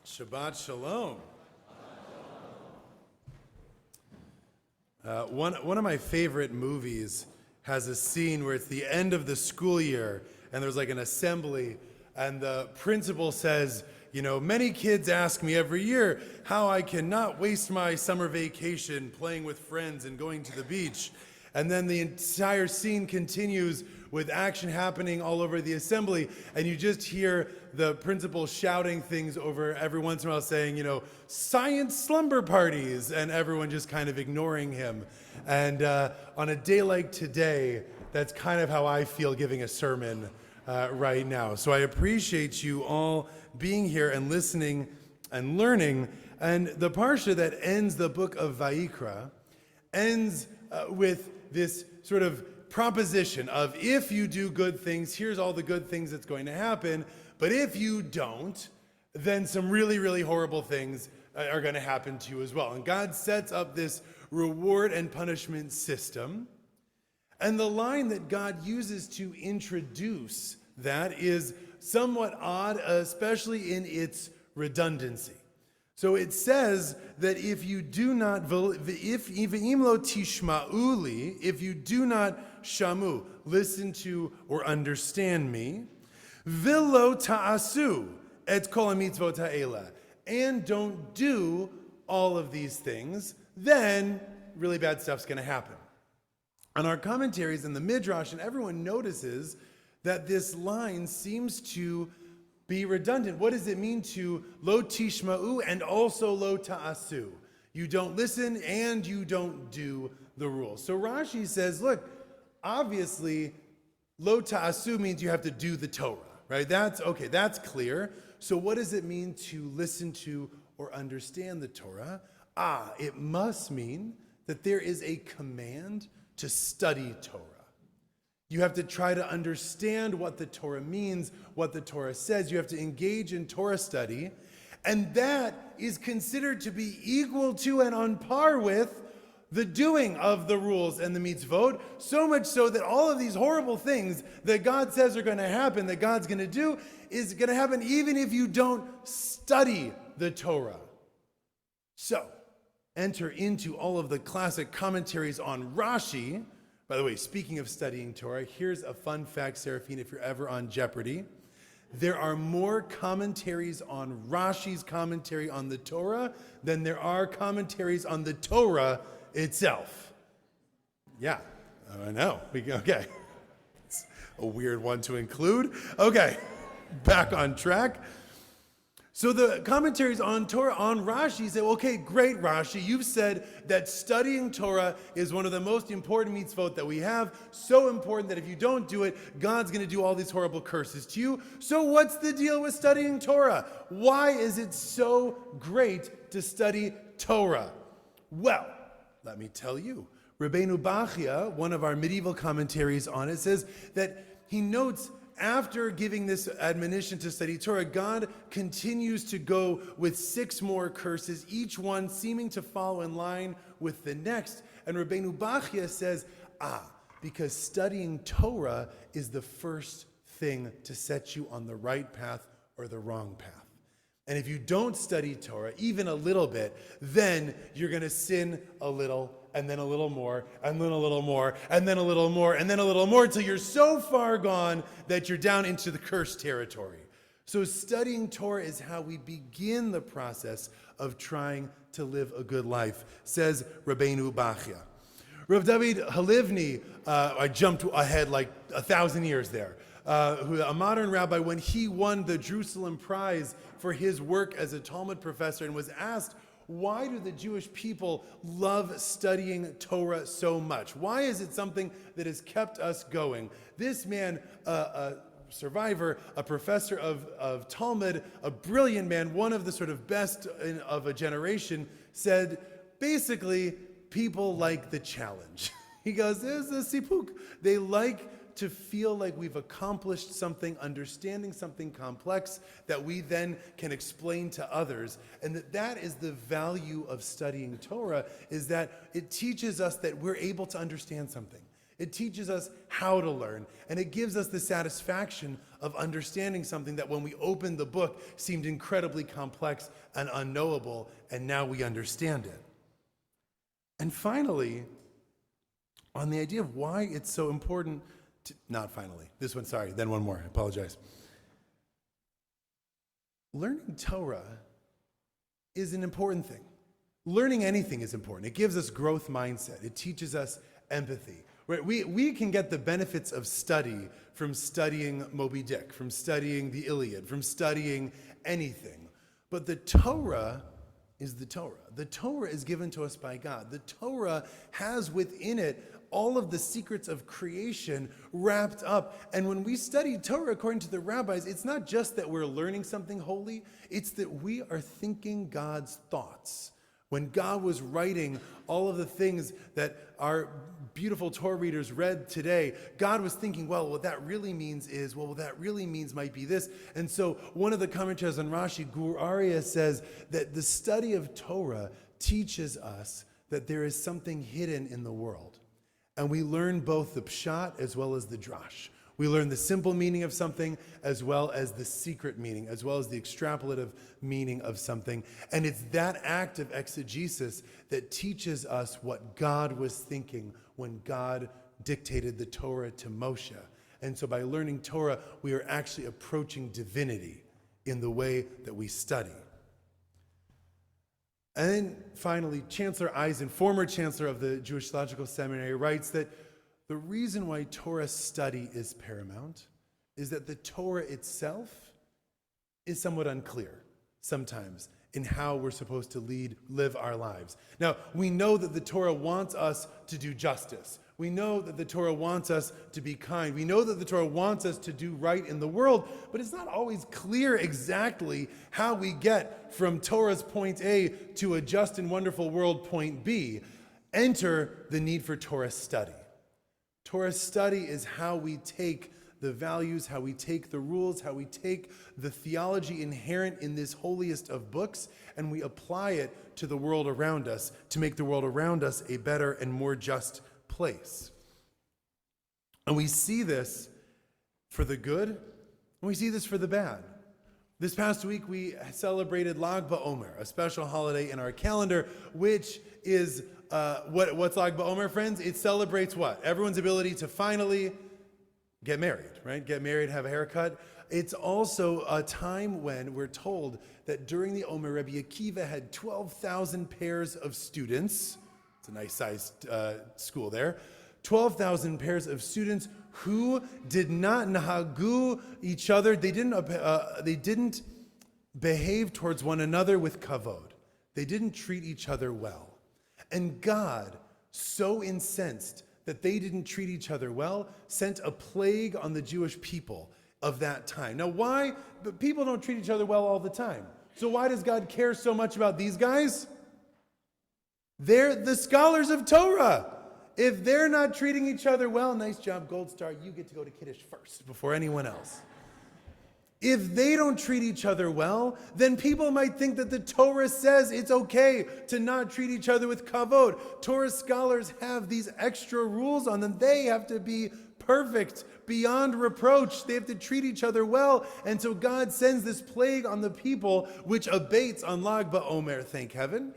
Shabbat Shalom. One of my favorite movies has a scene where it's the end of the school year and there's like an assembly and the principal says, you know, many kids ask me every year how I cannot waste my summer vacation playing with friends and going to the beach. And then the entire scene continues with action happening all over the assembly, and you just hear the principal shouting things over every once in a while saying, you know, science slumber parties, and everyone just kind of ignoring him. And on a day like today, that's kind of how I feel giving a sermon right now. So I appreciate you all being here and listening and learning. And the parsha that ends the book of Vayikra ends with this sort of proposition of if you do good things, here's all the good things that's going to happen. But if you don't, then some really, really horrible things are going to happen to you as well. And God sets up this reward and punishment system. And the line that God uses to introduce that is somewhat odd, especially in its redundancy. So it says that if you do not, if you do not shamu, listen to or understand me, vilo ta'asu et kol mitzvot ha'ela, and don't do all of these things, then really bad stuff's going to happen. On our commentaries in the Midrash, and everyone notices that this line seems to be redundant. What does it mean to lo tishma'u and also lo ta'asu? You don't listen and you don't do the rules. So Rashi says, look, obviously lo ta'asu means you have to do the Torah, right? That's okay, that's clear. So what does it mean to listen to or understand the Torah? It must mean that there is a command to study Torah. You have to try to understand what the Torah means, what the Torah says. You have to engage in Torah study. And that is considered to be equal to and on par with the doing of the rules and the mitzvot. So much so that all of these horrible things that God says are going to happen, that God's going to do, is going to happen even if you don't study the Torah. So, enter into all of the classic commentaries on Rashi. By the way, speaking of studying Torah, here's a fun fact, Seraphine, if you're ever on Jeopardy. There are more commentaries on Rashi's commentary on the Torah than there are commentaries on the Torah itself. Yeah, I know. Okay. It's a weird one to include. Okay, back on track. So the commentaries on Torah, on Rashi say, okay, great Rashi, you've said that studying Torah is one of the most important mitzvot that we have, so important that if you don't do it, God's going to do all these horrible curses to you. So what's the deal with studying Torah? Why is it so great to study Torah? Well, let me tell you. Rabbeinu Bachya, one of our medieval commentaries on it, says that he notes after giving this admonition to study Torah, God continues to go with 6 more curses, each one seeming to follow in line with the next. And Rabbeinu Bachya says, because studying Torah is the first thing to set you on the right path or the wrong path. And if you don't study Torah, even a little bit, then you're going to sin a little, and then a little more, and then a little more, and then a little more, and then a little more, until you're so far gone that you're down into the cursed territory. So studying Torah is how we begin the process of trying to live a good life, says Rabbeinu Bachya. Rav David Halivni, I jumped ahead like 1,000 years there, a modern rabbi, when he won the Jerusalem Prize for his work as a Talmud professor and was asked, why do the Jewish people love studying Torah so much? Why is it something that has kept us going? This man, a survivor, a professor of Talmud, a brilliant man, one of the sort of best of a generation, said, basically, people like the challenge. He goes, there's a sipuk. They like to feel like we've accomplished something, understanding something complex that we then can explain to others. And that is the value of studying Torah, is that it teaches us that we're able to understand something. It teaches us how to learn, and it gives us the satisfaction of understanding something that when we opened the book seemed incredibly complex and unknowable, and now we understand it. And finally, on the idea of why it's so important to, not finally, this one, sorry, then one more, I apologize. Learning Torah is an important thing. Learning anything is important. It gives us growth mindset. It teaches us empathy. Right? We can get the benefits of study from studying Moby Dick, from studying the Iliad, from studying anything. But the Torah is the Torah. The Torah is given to us by God. The Torah has within it all of the secrets of creation wrapped up. And when we study Torah, according to the rabbis, it's not just that we're learning something holy, it's that we are thinking God's thoughts. When God was writing all of the things that our beautiful Torah readers read today, God was thinking, well, what that really means is, well, what that really means might be this. And so one of the commentators on Rashi, Gur Aryeh, says that the study of Torah teaches us that there is something hidden in the world. And we learn both the pshat as well as the drash. We learn the simple meaning of something as well as the secret meaning, as well as the extrapolative meaning of something. And it's that act of exegesis that teaches us what God was thinking when God dictated the Torah to Moshe. And so by learning Torah, we are actually approaching divinity in the way that we study. And then finally, Chancellor Eisen, former chancellor of the Jewish Theological Seminary, writes that the reason why Torah study is paramount is that the Torah itself is somewhat unclear sometimes in how we're supposed to live our lives. Now, we know that the Torah wants us to do justice. We know that the Torah wants us to be kind. We know that the Torah wants us to do right in the world, but it's not always clear exactly how we get from Torah's point A to a just and wonderful world point B. Enter the need for Torah study. Torah study is how we take the values, how we take the rules, how we take the theology inherent in this holiest of books, and we apply it to the world around us to make the world around us a better and more just place. And we see this for the good, and we see this for the bad. This past week, we celebrated Lag BaOmer, a special holiday in our calendar, which is what's Lag BaOmer, friends? It celebrates what? Everyone's ability to finally get married, right? Get married, have a haircut. It's also a time when we're told that during the Omer, Rabbi Akiva had 12,000 pairs of students. It's a nice sized school there. 12,000 pairs of students who did not nahagu each other. They didn't behave towards one another with kavod. They didn't treat each other well. And God, so incensed that they didn't treat each other well, sent a plague on the Jewish people of that time. Now, why? But people don't treat each other well all the time. So why does God care so much about these guys? They're the scholars of Torah. If they're not treating each other well, nice job, Gold Star, you get to go to Kiddush first before anyone else. If they don't treat each other well, then people might think that the Torah says it's okay to not treat each other with kavod. Torah scholars have these extra rules on them. They have to be perfect, beyond reproach. They have to treat each other well. And so God sends this plague on the people, which abates on Lag BaOmer, thank heaven.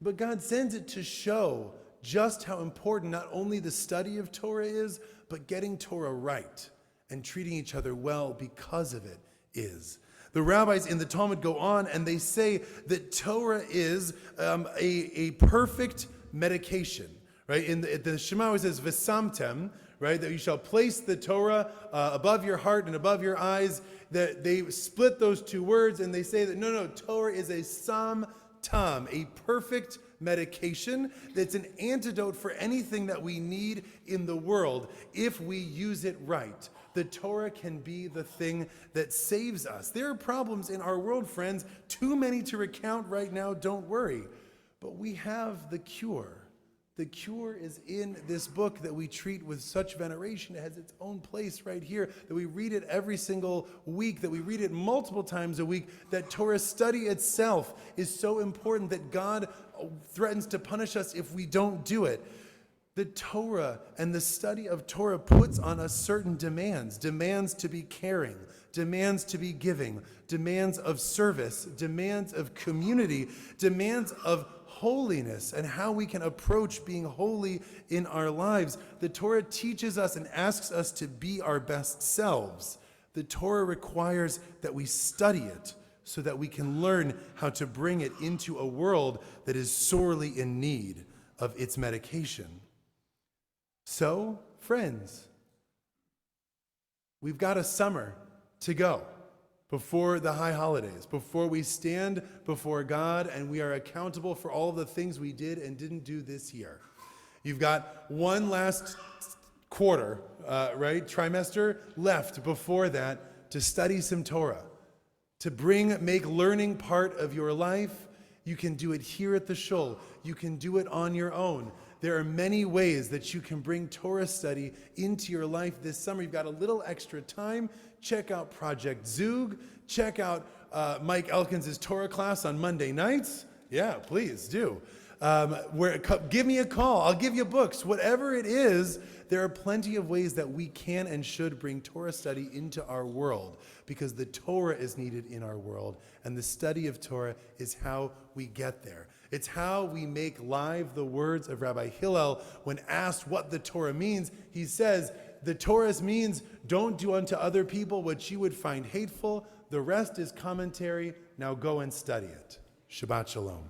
But God sends it to show just how important not only the study of Torah is, but getting Torah right and treating each other well because of it is. The rabbis in the Talmud go on and they say that Torah is a perfect medication, right? In the Shema it says v'samtem, right? That you shall place the Torah above your heart and above your eyes. That they split those two words and they say that no, Torah is a sam tam, a perfect medication that's an antidote for anything that we need in the world if we use it right. The Torah can be the thing that saves us. There are problems in our world, friends, too many to recount right now, don't worry. But we have the cure. The cure is in this book that we treat with such veneration. It has its own place right here, that we read it every single week, that we read it multiple times a week, that Torah study itself is so important that God threatens to punish us if we don't do it. The Torah and the study of Torah puts on us certain demands to be caring, demands to be giving, demands of service, demands of community, demands of holiness and how we can approach being holy in our lives. The Torah teaches us and asks us to be our best selves. The Torah requires that we study it so that we can learn how to bring it into a world that is sorely in need of its medication. So, friends, we've got a summer to go before the high holidays, before we stand before God and we are accountable for all of the things we did and didn't do this year. You've got one last quarter, trimester left before that to study some Torah, to make learning part of your life. You can do it here at the shul. You can do it on your own. There are many ways that you can bring Torah study into your life this summer. You've got a little extra time. Check out Project Zug. Check out Mike Elkins' Torah class on Monday nights. Yeah, please do. Give me a call. I'll give you books. Whatever it is, there are plenty of ways that we can and should bring Torah study into our world because the Torah is needed in our world, and the study of Torah is how we get there. It's how we make live the words of Rabbi Hillel when asked what the Torah means. He says, the Torah means don't do unto other people what you would find hateful. The rest is commentary. Now go and study it. Shabbat Shalom.